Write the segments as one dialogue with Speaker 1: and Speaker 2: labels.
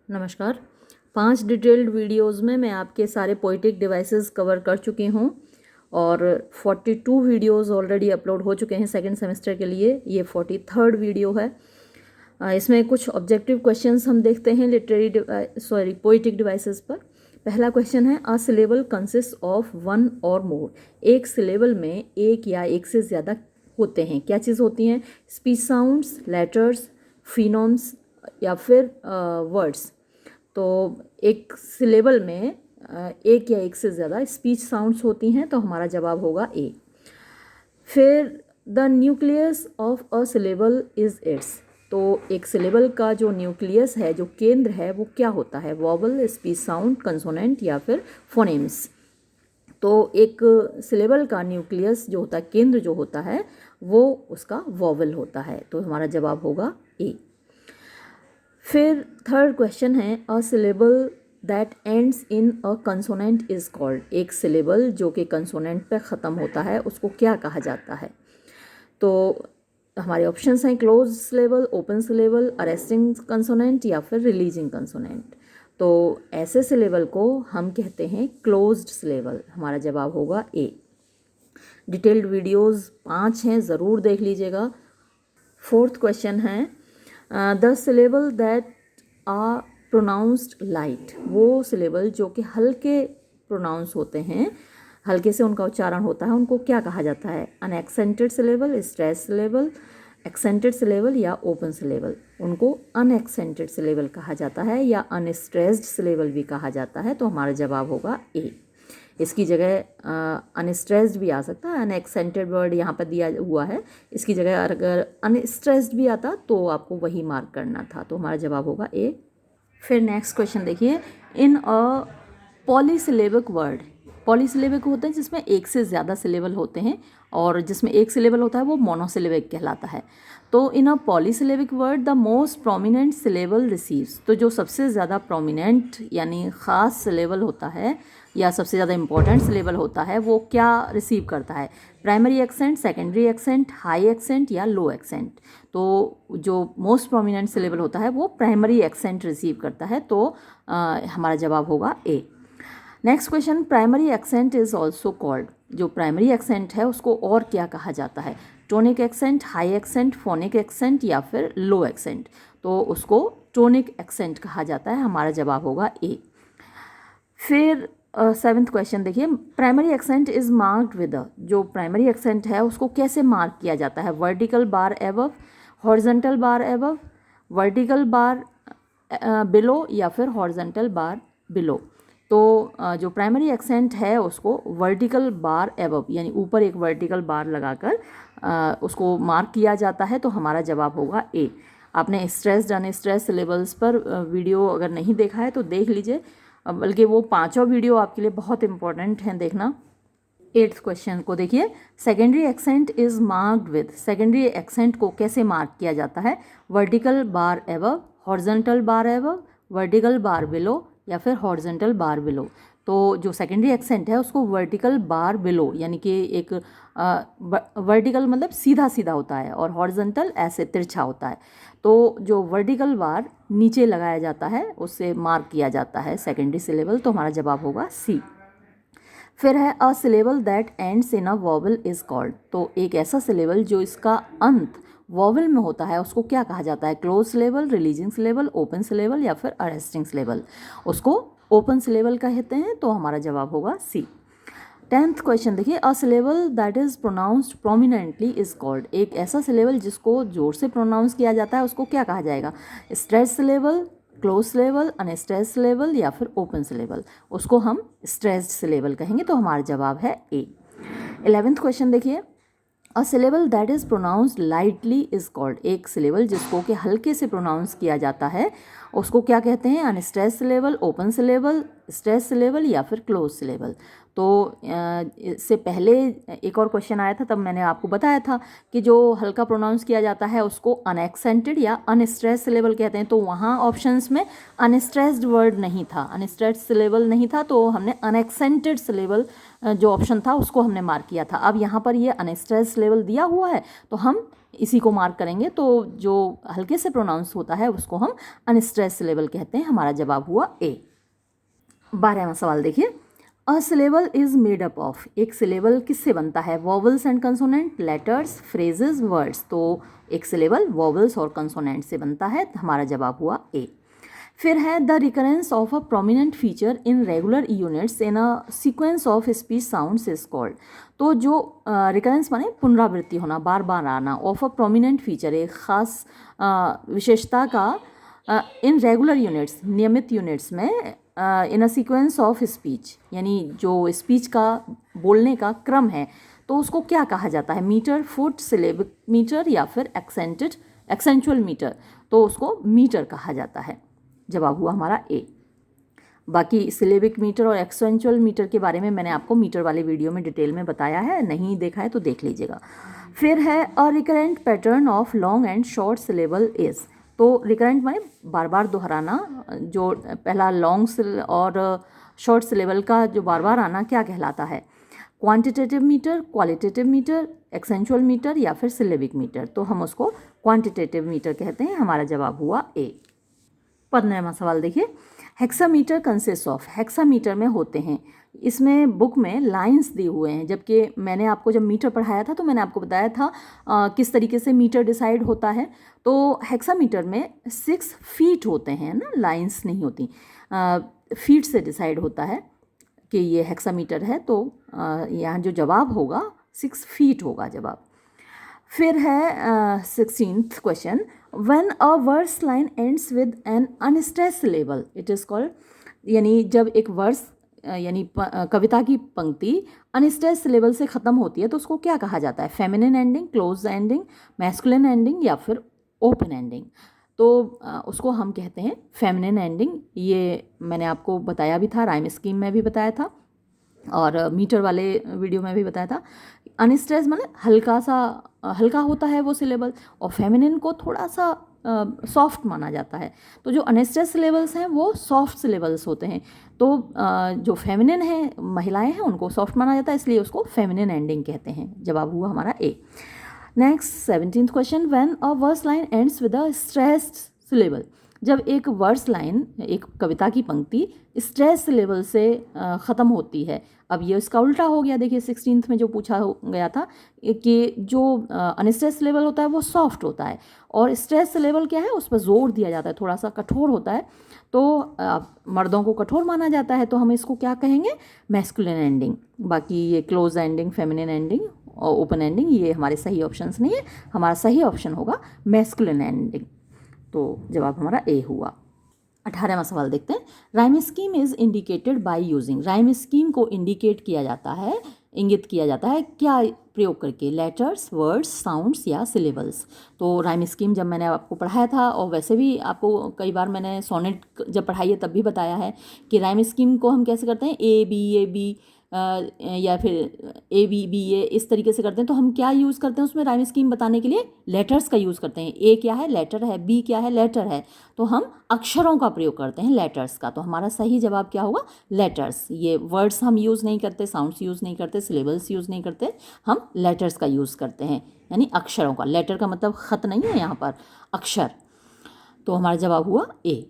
Speaker 1: नमस्कार। 5 detailed videos में मैं आपके सारे पोइटिक डिवाइसेस कवर कर चुकी हूँ और 42 वीडियोस ऑलरेडी अपलोड हो चुके हैं सेकंड सेमेस्टर के लिए। ये 43rd वीडियो है। इसमें कुछ ऑब्जेक्टिव क्वेश्चंस हम देखते हैं पोइटिक डिवाइसेस पर। पहला क्वेश्चन है, a syllable consist of one और मोर। एक सिलेबल में एक या एक से ज़्यादा होते हैं। क्या चीज़ होती हैं? स्पीच साउंड्स, लेटर्स, फिनोम्स या फिर वर्ड्स। तो एक सिलेबल में एक या एक से ज़्यादा स्पीच साउंड्स होती हैं, तो हमारा जवाब होगा ए। फिर the nucleus of a syllable is it's. तो एक सिलेबल का जो न्यूक्लियस है, जो केंद्र है, वो क्या होता है? वॉवल, स्पीच साउंड, कंसोनेंट या फिर फोनेम्स। तो एक सिलेबल का न्यूक्लियस जो होता है, केंद्र जो होता है, वो उसका वॉवल होता है। तो हमारा जवाब होगा ए। फिर थर्ड क्वेश्चन है, a syllable that ends in a consonant is called. एक सिलेबल जो कि कंसोनेंट पे ख़त्म होता है, उसको क्या कहा जाता है? तो हमारे ऑप्शंस हैं close syllable, open syllable, arresting consonant या फिर रिलीजिंग कंसोनेंट। तो ऐसे सिलेबल को हम कहते हैं क्लोज्ड सिलेबल। हमारा जवाब होगा ए। डिटेल्ड वीडियोस 5 हैं, ज़रूर देख लीजिएगा। फोर्थ क्वेश्चन है, the syllable that are pronounced light. वो सिलेबल जो कि हल्के प्रोनाउंस होते हैं, हल्के से उनका उच्चारण होता है, उनको क्या कहा जाता है? Unaccented syllable, stress syllable, accented syllable या ओपन सिलेबल। उनको अनएक्सेंटेड सिलेबल कहा जाता है या अनस्ट्रेस्ड सिलेबल भी कहा जाता है। तो हमारा जवाब होगा ए। इसकी जगह अनस्ट्रेस्ड भी आ सकता है। अनएक्सेंटेड वर्ड यहाँ पर दिया हुआ है, इसकी जगह अगर अनस्ट्रेस्ड भी आता तो आपको वही मार्क करना था। तो हमारा जवाब होगा ए। फिर नेक्स्ट क्वेश्चन देखिए, इन अ पॉलीसिलेबिक वर्ड। पॉलीसिलेबिक होते हैं जिसमें एक से ज़्यादा सिलेबल होते हैं, और जिसमें एक सिलेबल होता है वो मोनोसिलेबिक कहलाता है। तो in a polysyllabic word the most prominent syllable receives. तो जो सबसे ज़्यादा प्रोमिनेंट यानी ख़ास सिलेबल होता है या सबसे ज़्यादा इंपॉर्टेंट सिलेबल होता है, वो क्या रिसीव करता है? Primary accent, secondary accent, high accent या लो एक्सेंट। तो जो मोस्ट प्रोमिनेंट सिलेबल होता है वो प्राइमरी एक्सेंट रिसीव करता है। तो हमारा जवाब होगा A. Next question, primary accent is also called. जो प्राइमरी एक्सेंट है उसको और क्या कहा जाता है? Tonic accent, high accent, phonic accent या फिर लो एक्सेंट। तो उसको टोनिक एक्सेंट कहा जाता है। हमारा जवाब होगा ए। फिर सेवेंथ क्वेश्चन देखिए, primary accent is marked with a. जो प्राइमरी एक्सेंट है उसको कैसे मार्क किया जाता है? वर्टिकल बार एबव, हॉरिजॉन्टल बार एबव, वर्टिकल बार बिलो या फिर हॉरिजॉन्टल बार बिलो। तो जो प्राइमरी एक्सेंट है उसको वर्टिकल बार एबव यानी ऊपर एक वर्टिकल बार लगाकर उसको मार्क किया जाता है। तो हमारा जवाब होगा ए। आपने स्ट्रेस्ड अनस्ट्रेस्ड सिलेबल्स पर वीडियो अगर नहीं देखा है तो देख लीजिए, बल्कि वो पांचों वीडियो आपके लिए बहुत इंपॉर्टेंट हैं देखना। 8th क्वेश्चन को देखिए, secondary accent is marked with. Secondary accent को कैसे मार्क किया जाता है? वर्टिकल बार एबव, हॉरिजॉन्टल बार एबव, वर्टिकल बार बिलो या फिर हॉरिजॉन्टल बार बिलो। तो जो सेकेंडरी एक्सेंट है उसको वर्टिकल बार बिलो यानी कि एक वर्टिकल मतलब सीधा सीधा होता है और हॉरिजॉन्टल ऐसे तिरछा होता है। तो जो वर्टिकल बार नीचे लगाया जाता है उससे मार्क किया जाता है सेकेंडरी सिलेबल। तो हमारा जवाब होगा सी। फिर है, a syllable that ends in a vowel is called. तो एक ऐसा सिलेबल जो इसका अंत वॉवल में होता है उसको क्या कहा जाता है? Close syllable, releasing syllable, open syllable या फिर अरेस्टिंग सिलेबल। उसको ओपन सिलेबल कहते हैं। तो हमारा जवाब होगा सी। 10th क्वेश्चन देखिए, a syllable that is pronounced prominently is called. एक ऐसा सिलेबल जिसको जोर से प्रोनाउंस किया जाता है उसको क्या कहा जाएगा? Stress syllable, close syllable, unstressed syllable या फिर ओपन सिलेबल। उसको हम स्ट्रेस्ड सिलेबल कहेंगे। तो हमारा जवाब है ए। 11th क्वेश्चन देखिए, a syllable that is pronounced lightly is called. एक सिलेबल जिसको कि हल्के से प्रोनाउंस किया जाता है उसको क्या कहते हैं? Unstressed syllable, open syllable, stress syllable या फिर क्लोज सिलेबल। तो इससे पहले एक और क्वेश्चन आया था, तब मैंने आपको बताया था कि जो हल्का प्रोनाउंस किया जाता है उसको अनएक्सेंटेड या अनस्ट्रेस्ड सिलेबल कहते हैं। तो वहाँ ऑप्शंस में अनस्ट्रेस्ड वर्ड नहीं था, अनस्ट्रेस्ड सिलेबल नहीं था, तो हमने अनएक्सेंटेड सिलेबल जो ऑप्शन था उसको हमने मार्क किया था। अब यहाँ पर ये अनस्ट्रेस्ड सिलेबल दिया हुआ है तो हम इसी को मार्क करेंगे। तो जो हल्के से प्रोनाउंस होता है उसको हम अनस्ट्रेस्ड सिलेबल कहते हैं। हमारा जवाब हुआ ए। 12वां सवाल देखिए, a syllable is made up of, एक सिलेबल किससे बनता है? Vowels and consonant, letters, phrases, words. तो एक सिलेबल वॉवल्स और कंसोनेंट से बनता है। हमारा जवाब हुआ ए। फिर है the recurrence of a prominent feature in regular units in a sequence of speech sounds is called. तो जो रिकरेंस माने पुनरावृत्ति होना, बार बार आना, ऑफ अ प्रोमिनेंट फीचर, एक खास विशेषता का इन रेगुलर यूनिट्स, नियमित यूनिट्स में, इन अ सीक्वेंस ऑफ स्पीच, यानी जो स्पीच का बोलने का क्रम है, तो उसको क्या कहा जाता है? मीटर, फुट, सिलेबिक मीटर या फिर एक्सेंचुअल मीटर। तो उसको मीटर कहा जाता है। जवाब हुआ हमारा ए। बाकी सिलेबिक मीटर और एक्सेंचुअल मीटर के बारे में मैंने आपको मीटर वाले वीडियो में डिटेल में बताया है, नहीं देखा है तो देख लीजिएगा। फिर है a recurrent pattern of long and short syllable is. तो रिकरेंट माने बार बार दोहराना, जो पहला लॉन्ग और शॉर्ट सिलेबल का जो बार बार आना क्या कहलाता है? Quantitative meter, qualitative meter, accentual meter या फिर सिलेबिक मीटर। तो हम उसको क्वांटिटेटिव मीटर कहते हैं। हमारा जवाब हुआ ए। 15वां सवाल देखिए, हेक्सामीटर कंसिस्ट ऑफ, हेक्सामीटर में होते हैं, इसमें बुक में लाइंस दिए हुए हैं, जबकि मैंने आपको जब मीटर पढ़ाया था तो मैंने आपको बताया था किस तरीके से मीटर डिसाइड होता है। तो हेक्सामीटर में 6 फीट होते हैं ना, लाइंस नहीं होती, फीट से डिसाइड होता है कि ये हेक्सामीटर है। तो यहाँ जो जवाब होगा 6 फीट होगा जवाब। फिर है 16th question, when a verse line ends with an unstressed syllable it is called. यानी जब एक वर्स यानी कविता की पंक्ति अनस्ट्रेस्ड सिलेबल से ख़त्म होती है तो उसको क्या कहा जाता है? Feminine ending, close ending, masculine ending या फिर ओपन एंडिंग। तो उसको हम कहते हैं फेमिनिन एंडिंग। ये मैंने आपको बताया भी था, राइम स्कीम में भी बताया था और मीटर वाले वीडियो में भी बताया था। अनस्ट्रेस्ड मतलब हल्का सा हल्का होता है वो सिलेबल, और फेमिनिन को थोड़ा सा सॉफ्ट माना जाता है। तो जो अनस्ट्रेस्ड सिलेबल्स हैं वो सॉफ्ट सिलेबल्स होते हैं। तो जो फेमिनिन है, महिलाएं हैं, उनको सॉफ्ट माना जाता है, इसलिए उसको फेमिनिन एंडिंग कहते हैं। जवाब हुआ हमारा A. Next 17th question, when a verse line ends with a stressed syllable. जब एक वर्स लाइन, एक कविता की पंक्ति स्ट्रेस सिलेबल से ख़त्म होती है। अब ये इसका उल्टा हो गया। देखिए 16th में जो पूछा गया था कि जो अनस्ट्रेस सिलेबल होता है वो सॉफ्ट होता है, और स्ट्रेस सिलेबल क्या है, उस पर जोर दिया जाता है, थोड़ा सा कठोर होता है। तो मर्दों को कठोर माना जाता है, तो हम इसको क्या कहेंगे? Masculine ending. बाकी ये क्लोज एंडिंग, फेमिनिन एंडिंग और ओपन एंडिंग ये हमारे सही ऑप्शंस नहीं है। हमारा सही ऑप्शन होगा मैस्कुलिन एंडिंग। तो जवाब हमारा ए हुआ। 18वां सवाल देखते हैं, rhyme scheme is indicated by using. Rhyme scheme को इंडिकेट किया जाता है, इंगित किया जाता है क्या प्रयोग करके? लेटर्स, वर्ड्स, साउंड्स या सिलेबल्स। तो राइम स्कीम जब मैंने आपको पढ़ाया था, और वैसे भी आपको कई बार मैंने सोनेट जब पढ़ाई है तब भी बताया है कि राइम स्कीम को हम कैसे करते हैं, ए बी या फिर ए बी ए, इस तरीके से करते हैं। तो हम क्या यूज़ करते हैं उसमें राइम स्कीम बताने के लिए? लेटर्स का यूज़ करते हैं। ए क्या है? लेटर है। बी क्या है? लेटर है। तो हम अक्षरों का प्रयोग करते हैं, लेटर्स का। तो हमारा सही जवाब क्या होगा? लेटर्स। ये वर्ड्स हम यूज़ नहीं करते, साउंड्स यूज़ नहीं करते, सिलेबल्स यूज़ नहीं करते, हम लेटर्स का यूज़ करते हैं, यानी अक्षरों का। लेटर का मतलब ख़त नहीं है यहाँ पर, अक्षर। तो हमारा जवाब हुआ ए।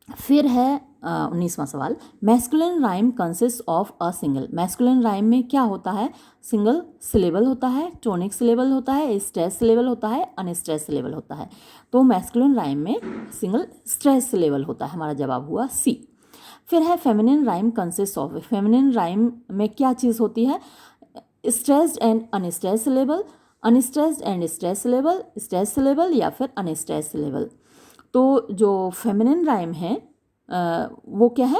Speaker 1: फिर है 19वां सवाल, masculine rhyme consist of a single. Masculine rhyme में क्या होता है? सिंगल सिलेबल होता है, टोनिक सिलेबल होता है, स्ट्रेस सिलेबल होता है, अनस्ट्रेस सिलेबल होता है। तो मैस्कुलिन राइम में सिंगल स्ट्रेस सिलेबल होता है। हमारा जवाब हुआ सी। फिर है feminine rhyme consist of. Feminine rhyme में क्या चीज़ होती है? Stressed and unstress syllable, unstressed and stress syllable, stress syllable या फिर अनस्ट्रेस सिलेबल। तो जो फेमिनिन राइम है वो क्या है?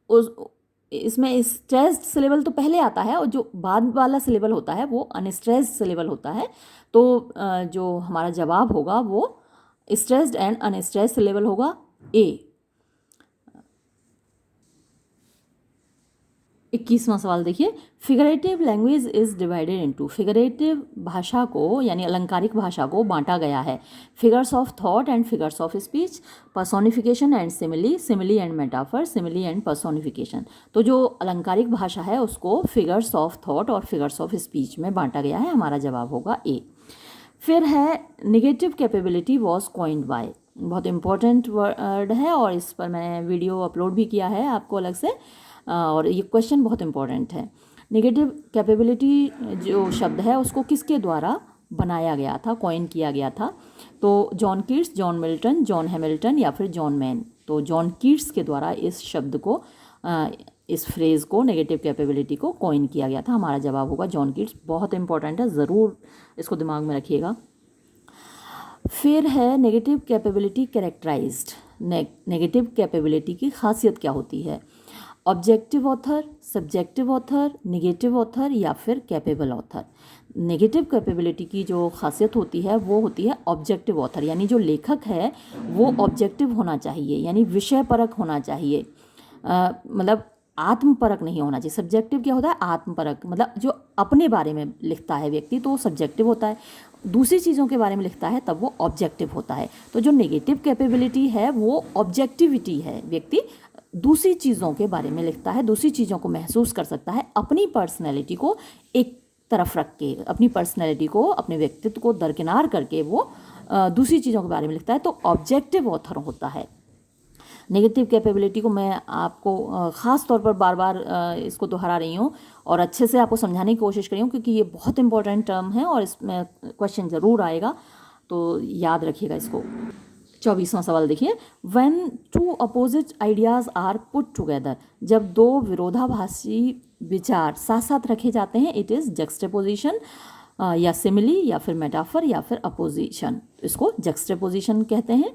Speaker 1: उस इसमें स्ट्रेस्ड सिलेबल तो पहले आता है, और जो बाद वाला सिलेबल होता है वो अनस्ट्रेस्ड सिलेबल होता है। तो जो हमारा जवाब होगा वो स्ट्रेस्ड एंड अनस्ट्रेस्ड सिलेबल होगा, ए। 21वां सवाल देखिए, figurative language is divided into, figurative भाषा को यानी अलंकारिक भाषा को बांटा गया है figures of thought and figures of speech, personification and simile, simile and metaphor, simile and personification. तो जो अलंकारिक भाषा है उसको फिगर्स ऑफ थॉट और फिगर्स ऑफ स्पीच में बांटा गया है, हमारा जवाब होगा ए। फिर है negative capability was coined by, बहुत इंपॉर्टेंट वर्ड है और इस पर मैंने वीडियो अपलोड भी किया है आपको अलग से, और ये क्वेश्चन बहुत इंपॉर्टेंट है। नेगेटिव कैपेबिलिटी जो शब्द है उसको किसके द्वारा बनाया गया था, कॉइन किया गया था? तो John Keats, John Milton, John Hamilton या फिर जॉन मैन। तो जॉन कीट्स के द्वारा इस शब्द को, इस फ्रेज़ को, नेगेटिव कैपेबिलिटी को कॉइन किया गया था, हमारा जवाब होगा जॉन कीट्स। बहुत इंपॉर्टेंट है, ज़रूर इसको दिमाग में रखिएगा। फिर है negative capability characterised, negative capability की खासियत क्या होती है? Objective author, subjective author, negative author या फिर कैपेबल ऑथर। नेगेटिव कैपेबिलिटी की जो खासियत होती है वो होती है ऑब्जेक्टिव ऑथर, यानी जो लेखक है वो ऑब्जेक्टिव होना चाहिए, यानी विषय परक होना चाहिए, मतलब आत्मपरक नहीं होना चाहिए। सब्जेक्टिव क्या होता है? आत्मपरक, मतलब जो अपने बारे में लिखता है व्यक्ति तो सब्जेक्टिव होता है, दूसरी चीज़ों के बारे में लिखता है तब वो ऑब्जेक्टिव होता है। तो जो नेगेटिव कैपेबिलिटी है वो ऑब्जेक्टिविटी है, व्यक्ति दूसरी चीज़ों के बारे में लिखता है, दूसरी चीज़ों को महसूस कर सकता है, अपनी पर्सनैलिटी को एक तरफ रख के, अपनी पर्सनैलिटी को, अपने व्यक्तित्व को दरकिनार करके वो दूसरी चीज़ों के बारे में लिखता है, तो ऑब्जेक्टिव ऑथर होता है। नेगेटिव कैपेबिलिटी को मैं आपको ख़ास तौर पर बार बार इसको दोहरा रही हूँ और अच्छे से आपको समझाने की कोशिश कर रही हूँ, क्योंकि ये बहुत इंपॉर्टेंट टर्म है और इसमें क्वेश्चन ज़रूर आएगा, तो याद रखिएगा इसको। 24वां सवाल देखिए, when two opposite ideas are put together, जब दो विरोधाभासी विचार साथ साथ रखे जाते हैं, इट इज़ जक्सटेपोजिशन या सिमिली या फिर मेटाफर या फिर अपोजिशन, इसको जक्सटेपोजिशन कहते हैं,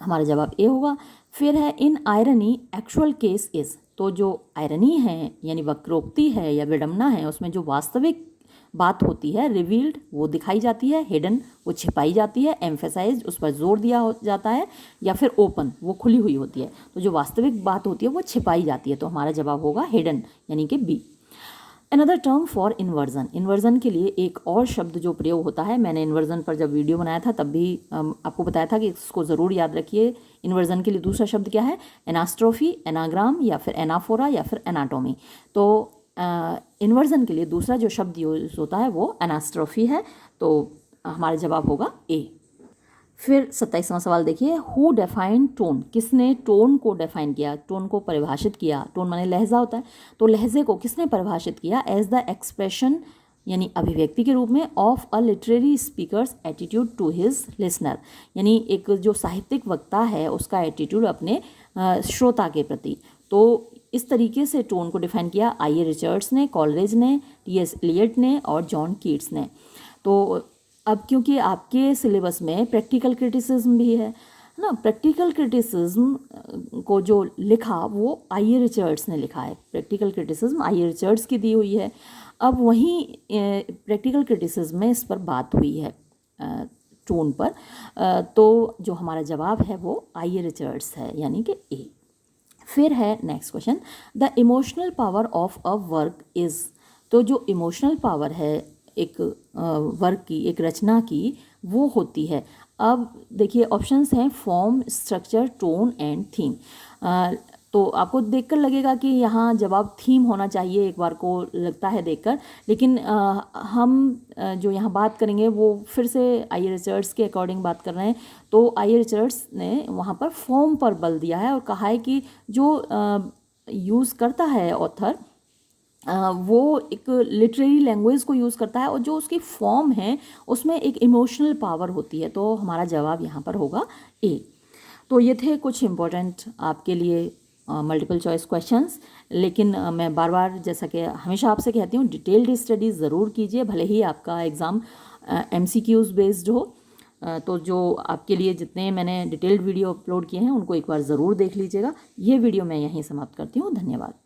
Speaker 1: हमारा जवाब ए होगा। फिर है इन आयरनी एक्चुअल केस इज़, तो जो आयरनी है यानी वक्रोक्ति है या विडम्बना है उसमें जो वास्तविक बात होती है, रिवील्ड वो दिखाई जाती है, हिडन वो छिपाई जाती है, एम्फेसाइज उस पर जोर दिया जाता है, या फिर ओपन वो खुली हुई होती है। तो जो वास्तविक बात होती है वो छिपाई जाती है, तो हमारा जवाब होगा हिडन यानी कि B. Another term for inversion, inversion के लिए एक और शब्द जो प्रयोग होता है, मैंने इन्वर्जन पर जब वीडियो बनाया था तब भी आपको बताया था कि इसको ज़रूर याद रखिए। इन्वर्जन के लिए दूसरा शब्द क्या है? एनास्ट्रोफी, एनाग्राम या फिर एनाफोरा या फिर एनाटोमी। तो इन्वर्जन के लिए दूसरा जो शब्द यूज होता है वो एनास्ट्रोफी है, तो हमारा जवाब होगा ए। फिर 27वां सवाल देखिए, हु डिफाइन टोन, किसने टोन को डिफाइन किया, टोन को परिभाषित किया? टोन माने लहजा होता है, तो लहजे को किसने परिभाषित किया? एज द एक्सप्रेशन यानी अभिव्यक्ति के रूप में of a literary speaker's attitude to his listener, यानी एक जो साहित्यिक वक्ता है उसका एटीट्यूड अपने श्रोता के प्रति। तो इस तरीके से टोन को डिफाइन किया आई.ए. रिचर्ड्स ने, कॉलरेज ने, टी.एस. एलियट ने और जॉन कीट्स ने। तो अब क्योंकि आपके सिलेबस में प्रैक्टिकल क्रिटिसिज्म भी है ना, प्रैक्टिकल क्रिटिसिज्म को जो लिखा वो आई.ए. रिचर्ड्स ने लिखा है, प्रैक्टिकल क्रिटिसिज्म आई.ए. रिचर्ड्स की दी हुई है। अब वहीं प्रैक्टिकल क्रिटिसिज्म में इस पर बात हुई है टोन पर, तो जो हमारा जवाब है वो आई.ए. रिचर्ड्स है यानी कि ए। फिर है next question, the emotional power of a work is, तो जो इमोशनल पावर है एक वर्क की, एक रचना की, वो होती है। अब देखिए ऑप्शंस हैं form, structure, tone and theme. तो आपको देखकर लगेगा कि यहाँ जवाब थीम होना चाहिए, एक बार को लगता है देखकर, लेकिन हम जो यहाँ बात करेंगे वो फिर से आई.ए. रिचर्ड्स के अकॉर्डिंग बात कर रहे हैं। तो आई.ए. रिचर्ड्स ने वहाँ पर फॉर्म पर बल दिया है और कहा है कि जो यूज़ करता है ऑथर वो एक लिटरेरी लैंग्वेज को यूज़ करता है और जो उसकी फॉर्म है उसमें एक इमोशनल पावर होती है, तो हमारा जवाब यहाँ पर होगा ए। तो ये थे कुछ इम्पोर्टेंट आपके लिए मल्टीपल चॉइस क्वेश्चंस, लेकिन मैं बार बार जैसा कि हमेशा आपसे कहती हूँ डिटेल्ड स्टडी ज़रूर कीजिए, भले ही आपका एग्ज़ाम MCQs बेस्ड हो। तो जो आपके लिए जितने मैंने डिटेल्ड वीडियो अपलोड किए हैं उनको एक बार ज़रूर देख लीजिएगा। ये वीडियो मैं यहीं समाप्त करती हूँ। धन्यवाद।